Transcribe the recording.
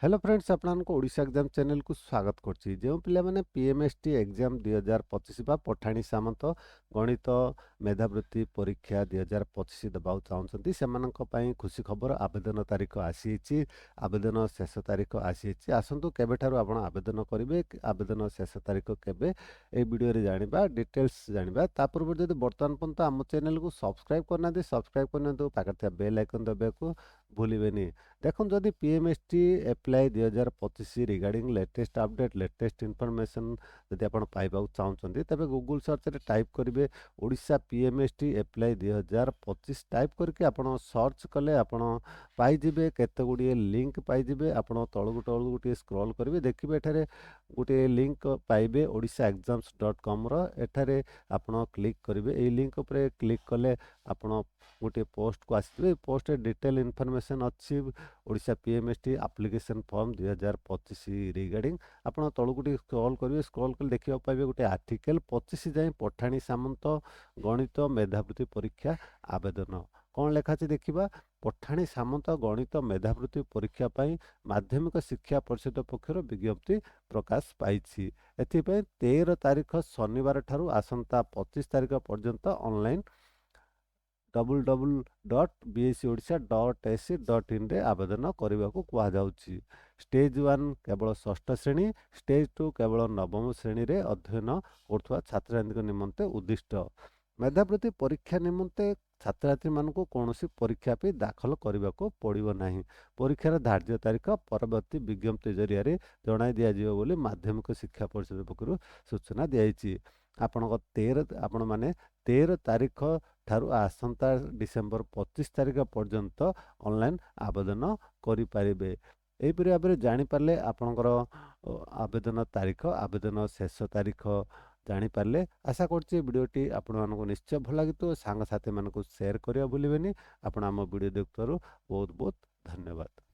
Hello friends आपको Odisha exam channel को स्वागत करछि जो पिला माने पीएमएसटी एग्जाम 2025 बा पठाणी सामंत गणित मेधावृत्ति परीक्षा 2025 दबाउ चाहछंती सेमानक पई खुशी खबर आवेदन तारीख आसीछि आवेदन शेष तारीख आसीछि आसंतु केबे ठारू आपण आवेदन करिवे आवेदन शेष तारीख केबे ए वीडियो रे जानिबा डिटेल्स जानिबा ता पूर्व जदि वर्तमान पर्यंत हम चैनल को सब्सक्राइब करना दे सब्सक्राइब करना दो पाकर बेल आइकन दबाको भूलिबेनी देखो जदि PMST apply 2025 regarding latest update latest information जदि आप पाइबा चाहते तेज गूगल सर्च रे टाइप करेंगे ओडिशा पीएमएसटी एप्लाई 2025 टाइप करके आप सर्च कले आप पाइबे केते गुड़िए लिंक पाइबे आप तलू तलू गोटे स्क्रॉल करेंगे देखिए एठारे गोटे लिंक पाइबे odishaexams.com एठारे आप क्लिक करेंगे ये लिंक उपर क्लिक कले आप गोटे पोस्ट को आसवे पोस्ट डिटेल इनफॉरमेशन अच्छी ओडिशा पीएमएसटी एप्लिकेशन फॉर्म 2025 रिगार्डिंग आपन तळु गुटी स्क्रॉल करिवे स्क्रॉल कले देखिबा पाइबे गोटे आर्टिकल 25 जाय पठाणी सामंत गणित मेधावृत्ति परीक्षा आवेदन कौन लेखा अछि देखिबा पठाणी सामंत गणित मेधावृत्ति परीक्षा पई माध्यमिक शिक्षा परिषद पक्षर विज्ञप्ति प्रकाश पाइछि एथि पई 13 तारिख शनिवार ठारू आसंता 25 तारिख पर्यंत ऑनलाइन www.bscodisha.ac.in रे आवेदन करने को कहुच्छी स्टेज 1 केवल षष्ठ श्रेणी स्टेज 2 केवल नवम श्रेणी रे अध्ययन करथुवा छात्रछात्री निमंते उद्दिष्ट मेधावृत्ति परीक्षा निमंते छात्रछात्री मानक कौनसी परीक्षा पे दाखल करने को पड़ो ना परीक्षार धार्य तारीख परवर्ती विज्ञप्ति जरिया जणाई दिज्व बोली माध्यमिक शिक्षा परिषद पक्षर सूचना दी आपण माने 13 तारीख ठारू आसंता डिसेंबर 25 तारीख पर्यंत ऑनलाइन आवेदन करि पारिबे एहिपरि भाव में जानीपारे आपणकर आवेदन तारीख आवेदन शेष तारीख जानीपारे आशा करछि वीडियोटी आपण मानक निश्चय भल लगी सांग साथी मानक शेयर करिया भूलिबेनी आपण आम वीडियो देखुथारु बहुत बहुत धन्यवाद।